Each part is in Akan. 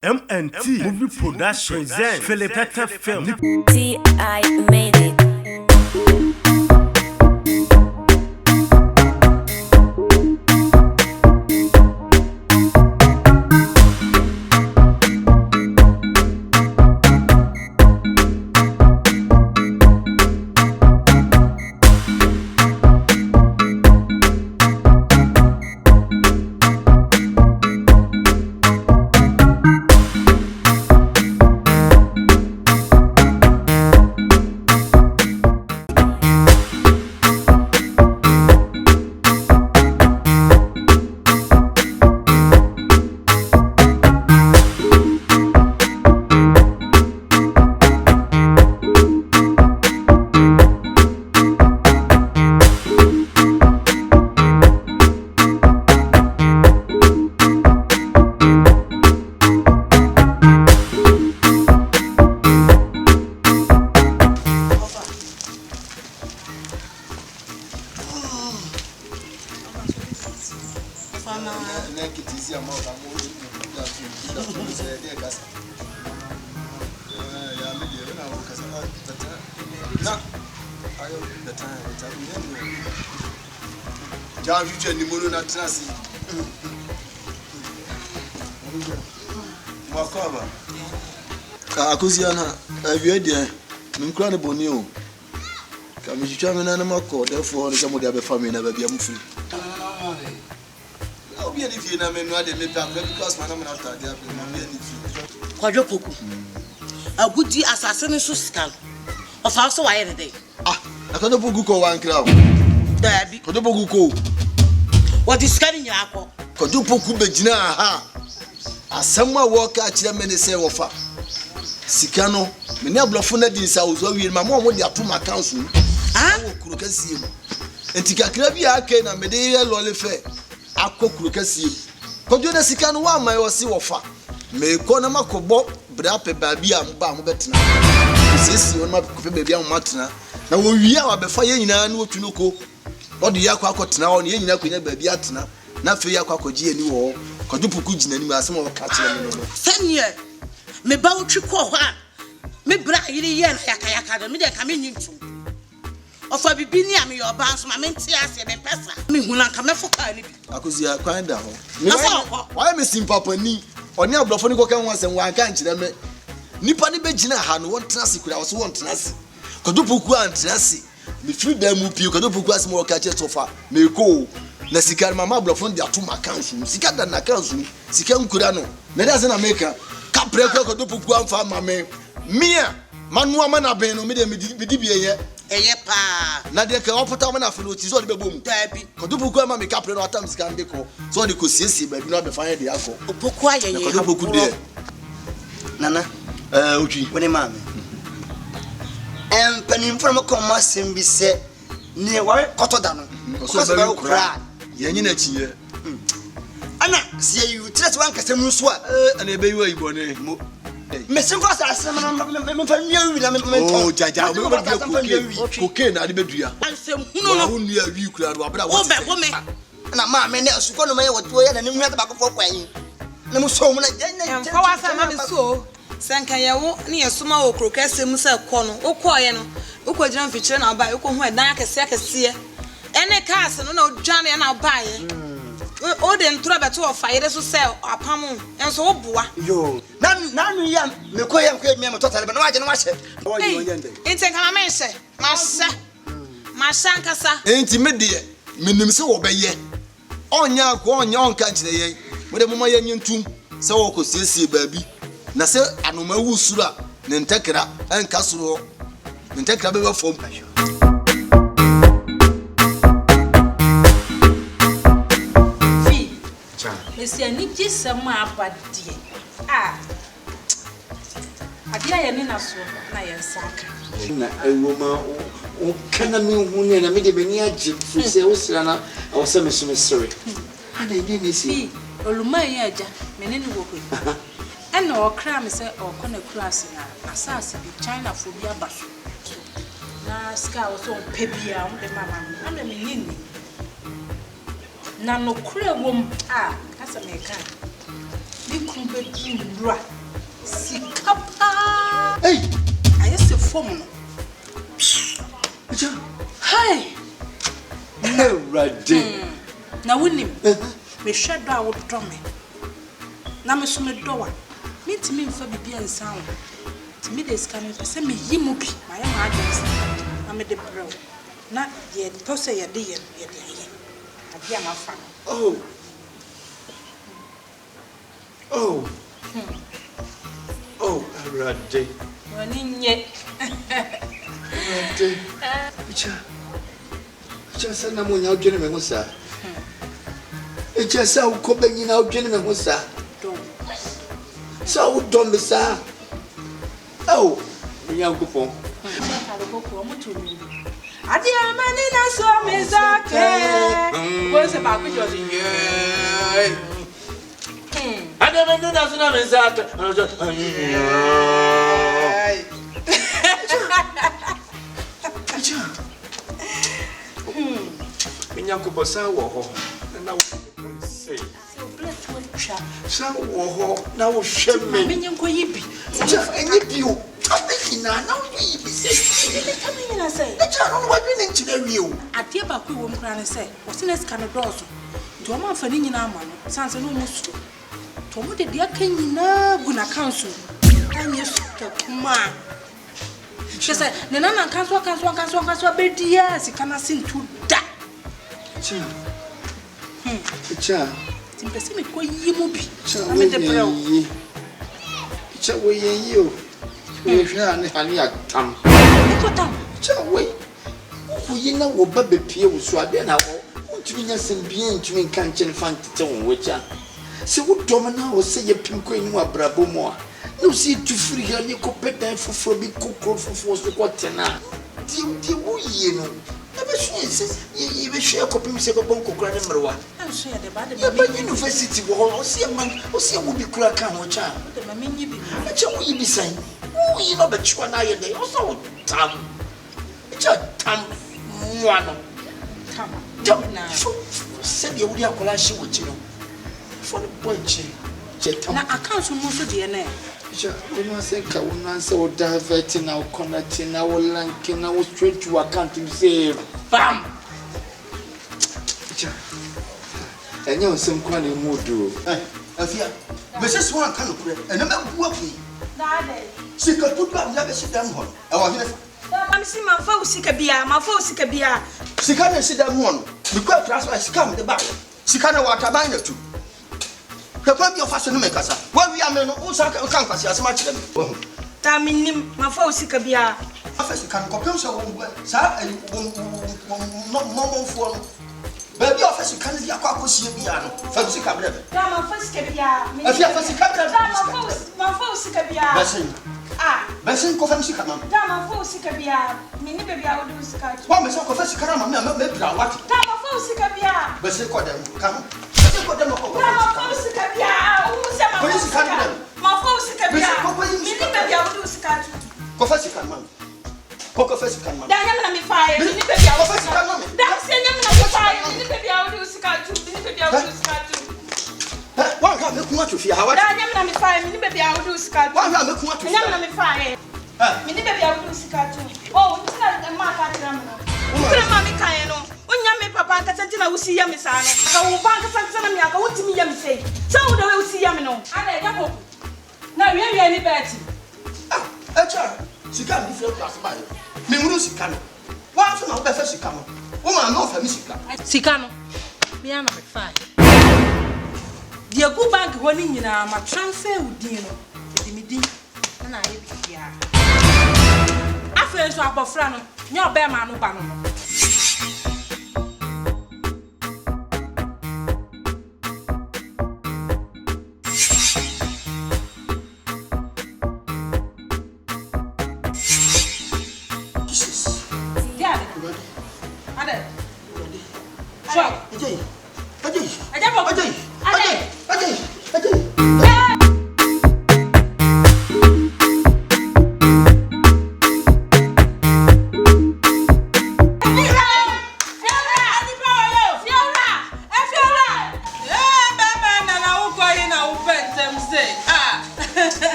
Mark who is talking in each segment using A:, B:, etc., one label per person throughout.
A: MNT Movie Production presents Philipetta Film.
B: I made it.
C: Akuziana, avia dia, minkura ne boni o. Ka mi twitwa me na na makọ, therefore se mo dia be family na ba bia mu free. Obi ani fie na me no ade me pa because man na after dia be man ani fie.
D: Kwadwo poku. Agudi asase ne so skal. Ofa so wa ye dey.
C: Akwadwo poku ko wan kra o.
D: Dabi.
C: Kwadwo poku ko.
D: What is scaring you akọ?
C: Kwadwo poku begina ha. Asema wo ka kire me ne se wo fa. Sika no me ne ablofo na di nsa ozo wi ma mo de atom accounts ni wo kuru kasie mu enti kakra bi aka na me de ye lole fe akokuru kasie kodwo na sika no wa man wo se wo fa me ko na makobo bra pe ba bi am ba mo betena sisi won ma ko pe ba bi am matena na wo wi a wa be fa ye nyina na otu no ko wo de yakwa akotena wo ne ye nyina ko nya ba bi atena na fe yakwa akogie ni wo kodwo puku gina ni ma asem wo ka kire me no
D: Sanye me ba wotwi ko ha me bra yiri ye na yaka da me de ka me nyintu ofa bibi ni am yo ba so ma me ntia ase me pesa me huna ka me foka ni bi
C: akuzia kwan da ho me why me simpapa ni oni ablofo ni ko kan wansen wan kan kire me nipa ni begina ha no won trase kura so won trase kodopoku an trase me free da mu pi kodopoku asem wo ka che sofa me ko na sika mama ablofo ndi atom accounts sika da na accounts sika nkura no na da se na meka kapre ko kodopoku amfa mame mia manua mana ben no me de bie ye
D: eye pa
C: na de ka opota mana fe no ti so de bebom
D: dabi
C: kodopoku ama me kapre no atam sika nde ko so de ko siesie ba bi no be fan de akọ
D: opoku ayeye
C: kodopoku de
E: Nana,
C: utwi
E: wone maame. Panin from come sembi se ne wa koto da no.
C: so ba kura ye nyina chiye
E: Ana se you tres wan kasem so a
C: ana ebe yiwa ibone mo
E: me sem fa sa asem na me fa nwa wi na me
C: oh jaja me be cocaine na de bedua
D: ansem hunu no
C: wo nua wi kura do abra
D: wo be wo me
E: na maame ne asuko no me ye woto ye na ne nwa ta bakofo kwan na mu so mu na
F: emfa wasa ma me so senka ye wo ne ye soma wo kro kasem se kọ no wo kọ ye no wo kọ gina mfikyire na ba wo kọ hu edan akese ene cars no na odwane na ba ye o de ntura beto of fire so se apam enso wo boa
E: yo na nu ya me ko ye ko me totale be na waje na wache
C: wo ni onyende
F: intenka ma me hye ma shankasa
C: enti me de menim se wo be ye onya ko onya onka kire ye mo de mo ma ye nyintum se wo ko siesie baabi na se anoma wu sura ne ntekra enka suro ne ntekra be fom
G: Esi ani gisema abadie adia ye ne na so na ye nsaka
H: na ewoma o kana me hu ne na me de beni age fu se o sira na o se me so me sere ana ide ni si
G: oluma ye aja me ne ni wo ko ena o kra me se o kona class na asase bi China fo bi abaso na ska o so pebia o de mama na me nyini na no kra wom asa me kan ni kumbe dura. Sikapa.
H: Hey,
G: I used to form. Hi.
H: No, Radin.
G: Now, winning. Me shut down with drumming. Now, me so me door. Me to me for be and sound. To me, this coming to send me yimupi. My own address. I'm a de bro. Not yet. Toss a dear. I am a fan.
H: Oh. Oh. Oh, Radin.
G: Running yet.
H: Radin. Just a number now, gentlemen, sir. It's just how Copenhagen now, gentlemen, sir. So don't be sir. Oh, young people.
G: I dear man, saw me Zake. What's about me?
A: I never knew that
H: Young Bossa war and now say, so war now shame me.
G: Minion Koyibi.
H: And you, I think now we be saying,
G: Coming in, I say,
H: the channel what we need to the real.
G: I dear Baku won't cry and say, what's in this kind of doors? To a man for Nin Amman, sounds an almost true. To what the dear king now, Guna Council. And you man. She said, Nana can't be dear, she cannot seem to die.
H: Cha,
G: Simply quite yimubi.
H: I'm in the bro. Cha, way you. Honey, I come. Cha, wait. You know what Baby Pierre was swabbing now. To be and being to me can't find the tone which are. So, what Domina will say a pink queen or brabo more. No, see to free her, you could pet them for big cook for force the water now. You know. You share a copy of a bonk grandmother. I'm sure the bad university will see a man who see a would be crack on child. But you be saying, oh, you know, but you and I a day also Tom. It's a Tom one. Said you would have collation with you for the boy.
G: I can't move to DNA.
H: We must think I will answer or diverting our connecting our lanking our straight to account to say, bam! And you some kind of mood do.
C: Afia, Mrs. Swan can pray, and I'm working. She could put back never sit down one.
D: I'm seeing my phone sick a beer, my phone sick a beer.
C: She can't sit down one because that's why she come the back. She can't walk a binder too. The problem of fashion makers. What we are men also can't pass as much as them.
D: Taming my phone sick a beer.
C: Officer can compose a woman, sir, and not more for. Baby officer can see a caucus piano. Fancy cabinet.
D: Dama first a beer.
C: If you have a cabinet,
D: my phone sick a beer.
C: Bessin Cofancy Caman.
D: Dama phone sick a beer. Mini baby, I will do scratch.
C: One Miss Officer Carama, maybe what?
D: Dama phone sick a beer.
C: Bessin Codem, come.
D: Dama phone sick a beer. Who's my phone sick a beer. Mini baby, I will do scratch.
C: Cofancy Caman. Cofancy Caman.
D: Diana, me fire. Mini baby, I was coming. That's the fire. Mini baby, I will do scratch. Mini baby, I will do scratch.
C: One can look much of you, how
D: I am fire. Mini baby, I will do scratch.
C: One can look much of you.
D: I'm fire. Mini baby, I will do scratch. Oh, it's not a mark at Ramano. Mammy Cayano. When Yammy Papa Casantina will see Yammy Sana. I will bank a Santana, I want to me Yammy say. So they will see Yamino. I now you have any betty.
C: A child, she can't be filled last by. Memusi Cano. Why should not be first come? Woman, no for Missica.
G: Sicano. Me and I'm fine. Dear go back running in my transfer with Dino. And I yeah. I feel so about Frano. Your bear man, no banner.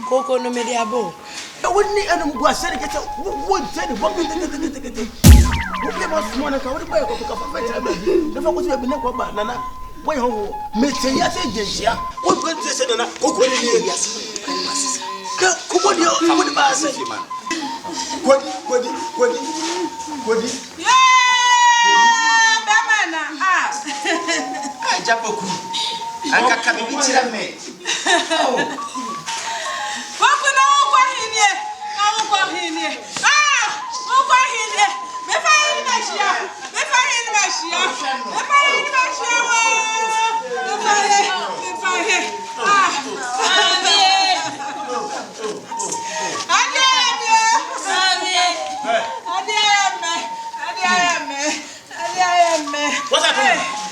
I: Coco no mediabo.
A: I wouldn't let them go. I said, get a wood, said, what did they was one of the way of the never was ever never about Nana. Wait, home, Mr. Yasia. What would they say? Coco, yes. Come on, you're man. What?
F: Yeah, Bamana.
E: Ah, Japoku. Anka kabichira me.
A: What's happening?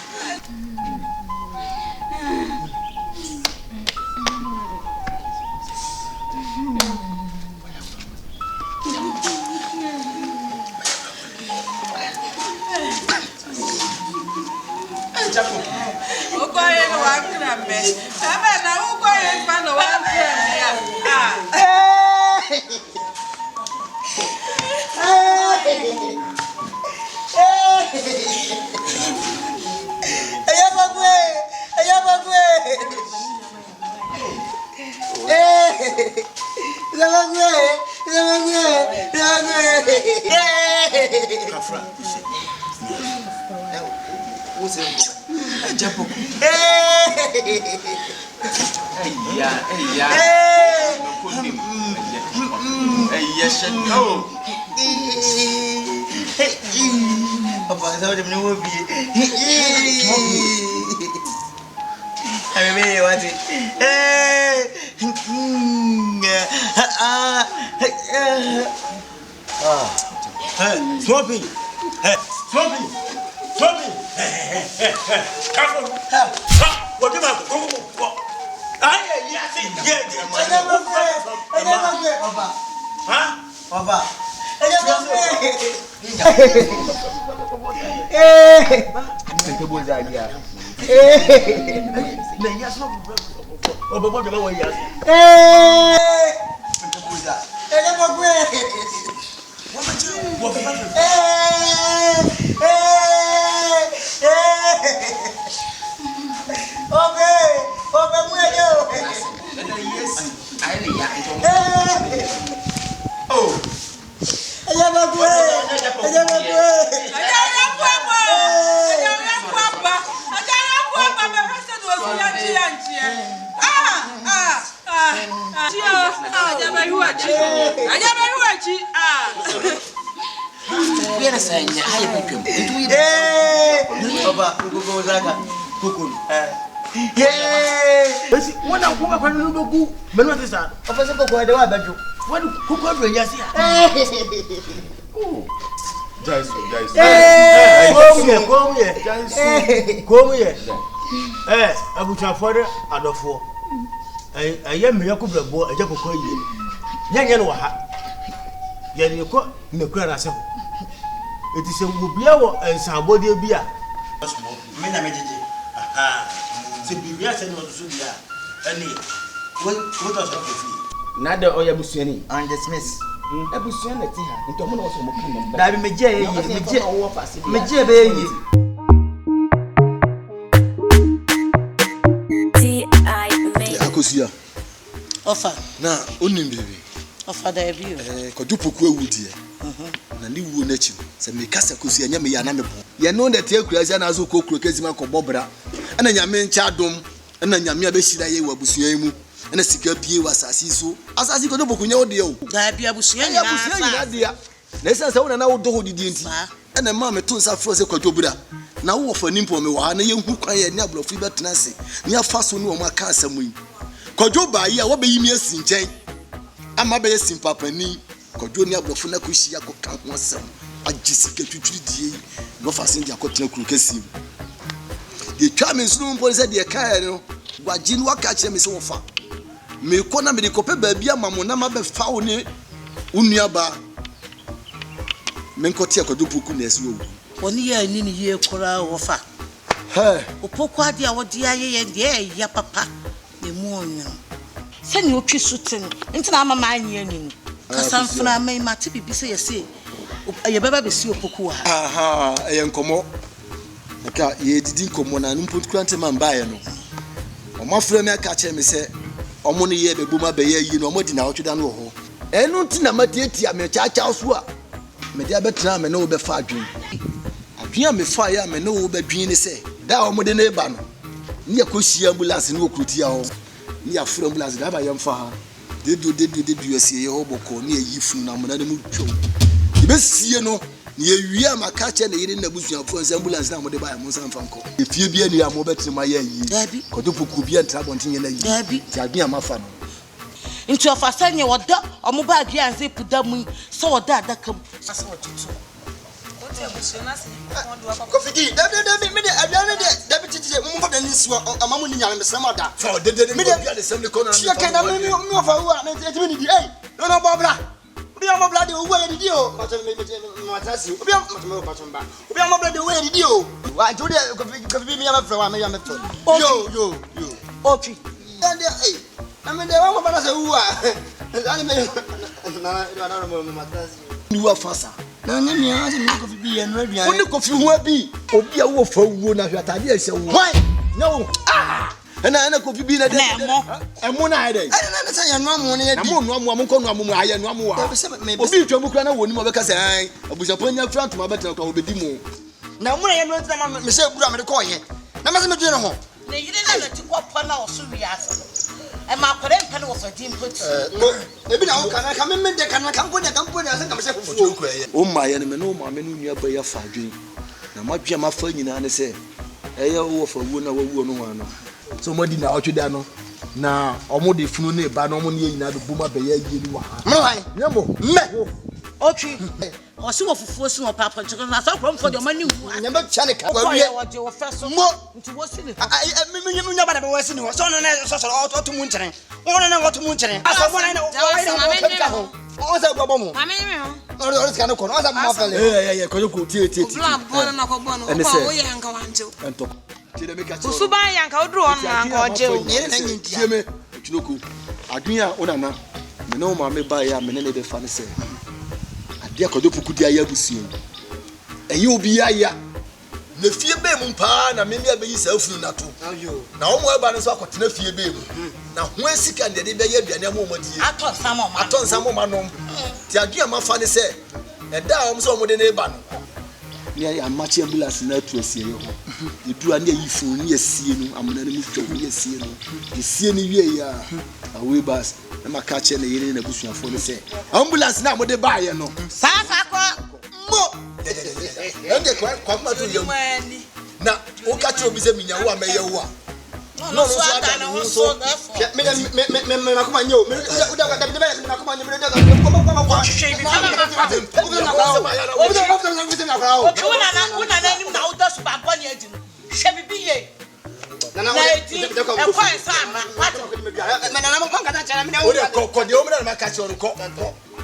A: Come here. I would have father and of four. I am Yakuba boy, a Japo. Young Yellow. Yan you call me cry. It is a Bubiao and somebody beer. Aha. Sibia said what to do. What was the
E: Nada oya busuani and dismiss. Ebusuani tiha. Into mo no so mo kin.
A: Dabi meje be
C: Akosia.
I: Offer.
C: Na onim bebe.
I: Offer da bi.
C: Kodupoku ewudie. Na ni wuo na chi. Se me kasa Akosia nya me ya na me bo. Ye no na te akurasia na azo kokuro kezima kobobra. Ana nyame ncha dom. Ana nyame abehira ye wabusuan mu. Ana sika pie wasasi so. Asasi kodupoku nya ode o.
I: Da bi abusuan nya
C: na dia. Na esa se wona na wo doho didi enti. Ana ma me to nsa fro se kwadobra. Na wo fa nimpo me wa na ye hu kwan ye ne abrofu betena ase. Ni afa so ne o ma ka asam yi. Kodwo ba yi a wo be yimi asi nchen. Ama be yesim papani. Kodwo ne abrofu na kohia ko ka ho asam. Agisika twitwiri die. No fa se dia kotena kuru kasim. De twa me sunu mpo se de ka no. Gwaji ni waka kire me se wo fa. Me ko na me de kope ba bia mamo na ma be fa wo ne unuaba. Men ko tie kodwo puku na esi wo.
I: Oni ya ni ye kora wo fa.
C: Hey.
I: Opoko ade a wodi aye ye ya papa ne mu onyo. Se ne otwi sutin. Ntina mama anye ni. Kasanfuna mai mate bibi se yesi. Ye baba be si opoko ha.
C: Aha, enkomo. Aka ye didi nkomo na npot kurante man bae no. Omo afra me aka che me se omo ne ye bebuma be ye yi no omo di na otweda no ho. Enu nti na matietia me chacha so a me dia betra me no be fa adwen. Adwen a me fa ya me no be dwen ni se da omo de na eba no. Ni yakohia ambulance no okrutia ho. Ni afra ambulance da ba yem fa ha. Dedu asie ye hoboko ni ayi funu na mo na mu twa. Ibesie no ni ewie amaka che na yire na busuafo nsa ambulance na mo de ba ya mo nsa mfanko. Efie bia ni amo betima ya yi.
I: Dabi.
C: Kodopoku bia ntra bontenye na yi.
I: Dabi.
C: Ti adwen amafa no.
I: Nti ofasanye woda omo ba adua nze puda mu so woda adakam asa wotutu.
E: Kofigi, David, me David titi mu fa dani siwa amamu ni nyame mesra mada.
C: So de me bia de sem ne kono na.
E: Tia kana me fa wa na timi ni di eh. No bobla. Obi am bobla de wo ye di o. Ma trasi. Obi am ma ba. Obi am bobla de wo ye di o. Wa jode Kofigi me ya me fra wa me ya me fra. Yo.
I: Opi.
E: And eh. Na me de wa ba na se wo a. Ani me na mo ma trasi.
C: Ni wa fasa.
E: Na nyame ya se me Kofigi ye no aduan.
C: Oni kofi ho abi. Obi a wo fa wo na hwatade a hye wo.
E: Why?
C: No. Ana kofi bi na de. Emo na ide.
E: Na say ya no amu ne ya di.
C: Amo no amu am ko no amu aye no amu wa. Obi twa mu kra na woni mo be ka say an abujapo nya front ma betra kwa obedi mu.
E: Na mu na ye no ntina ma me say buru am de ko ye. Na ma se me dwe no ho.
I: Ne yire na ti ko pa na oso wi aso. E ma kwere mpa na wo so di mpoti.
E: Ebi na wo kana ka me de kana ka mpo de ase ka me say fufu.
C: O ma ye ne me no ma me no nua ba ya fa adwen. Na ma dwe ma fa nyina ne say eye wo fa wuo na wo no ho no. So mo di na otweda no na omo de funu na ba na omo ne nyina do buma be ya yi ni wa ha.
E: Me why?
C: Nyemo me.
I: Otwi. O si wo fufuo si wo papa nchiko na so krom fo de mani wu.
E: Nyamba cha ne ka wa
I: wie. Wo de wo fa so.
E: Mo
I: Nti wo si ni.
E: Me nya ba na be wasi ni ho. So no na so otu mu nkyere. Wo no na otu mu nkyere. Asa mo na na wo ka ho. O sa gbo mo.
F: Mama me ho.
E: O ska no ko no. O sa mo afale.
C: Eh ko ko tie.
F: Bla bo na ko bo no. Ko wo ye nka wanjo.
C: Ento.
F: Usuba yanka odru on na ko je o.
E: Yere na nyintia.
C: Tie me Chinoko. Adwen a onana. Me no ma me ba ya me ne be fa ne se. Ade akodopoku di aya busie. Eyi obi aya. Na fie be mu pa na me bia be yi sa afunu na to. Na omo eba no so akotena fie be mu. Na ho asika de be ya aduane mo mo die. Aton samo ma nom. Ti adwen a ma fa ne se. Eda om so mo de na eba no. Ni ya machi ambulance na atu asie ho. Edu ani ayi fun ni asie no amuna na mi twa ni asie no. Asie ni wie ya. Awe bas. Na maka che na yere na busuafo ne se. Ambulance na mo de ba ye no.
I: Sa ko.
C: Mo. Ende kwa ma to yem. Na o ka che obi se minya wo ameye wo a. No so ada na wo so.
E: Me na kuma nyo. Me uda ka dabi me na kuma nyo. Me uda ka ko
I: Hwehwe bi. Una na nim na uda so ba boni adi no. Hwe bibi ye. Na edi. E kwa sama.
E: Me na mo kan ka cha me na
C: O de ko de o me na maka che o ko.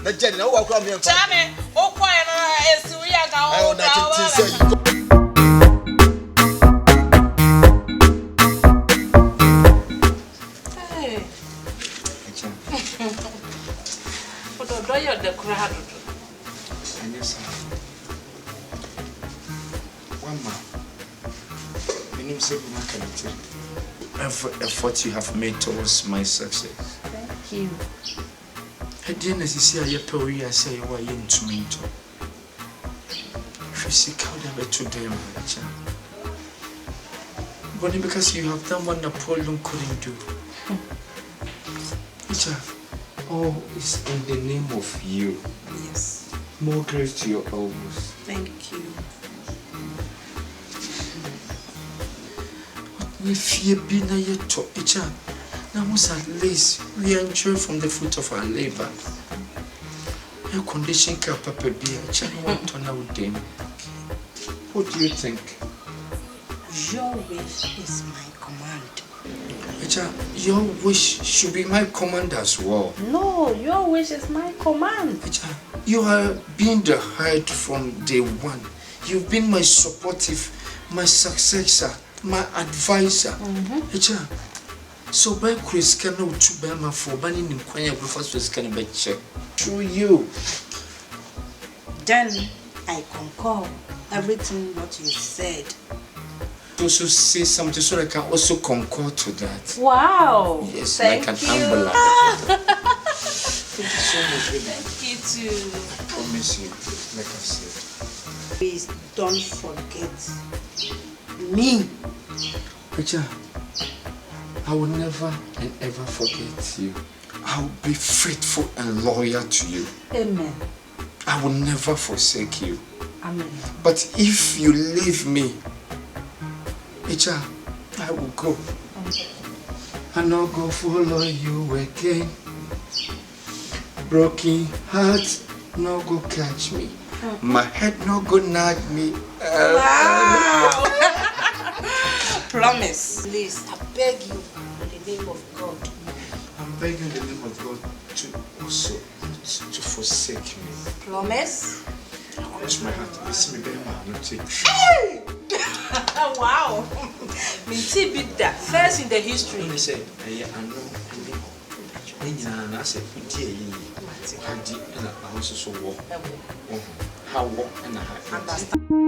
C: Na je na wo akura me mfa.
F: Chame, o kwa no esi wi aga o.
C: Ayo na tin say.
G: Do you the crowd?
H: Yes, sir. One man. My name is Every effort you have made towards my success.
G: Thank you.
H: I didn't see a year I say why you to me. Physical never to them, but because you have done what Napoleon couldn't do. All is in the name of you.
G: Yes.
H: More grace to your elbows.
G: Thank you.
H: If you be na yet to each other, now at least we enjoy from the fruit of our labor. Your condition can papa be a channel to know them. What do you think?
I: Your wish is my command.
H: Your wish should be my command as well.
G: No, your wish is my command.
H: You are being the head from day one. You've been my supportive, my successor. my advisor. So by Chris can no to Bama for banning in Quanya Professors can be check through you.
G: Then I concur everything what you said.
H: Also say something so I can also concur to that.
G: Wow.
H: Yes,
G: thank
H: like an
G: you.
H: ambulance. Thank you so much, baby.
G: Thank you too.
H: I promise you, like I said.
G: Please don't forget me.
H: Richard, I will never and ever forget you. I will be faithful and loyal to you.
G: Amen.
H: I will never forsake you.
G: Amen.
H: But if you leave me, Richard, I will go. I no go follow you again. Broken heart no go catch me. My head no go nag me.
G: Wow. Promise. Please, I beg you in the name of God.
H: I'm begging in the name of God to also to forsake me.
G: Promise.
H: Cross my heart. Listen me, baby, I'm not taking.
G: Wow. Minty beat that first in the history.
H: Let me say, I know. I said, how walk and I understand.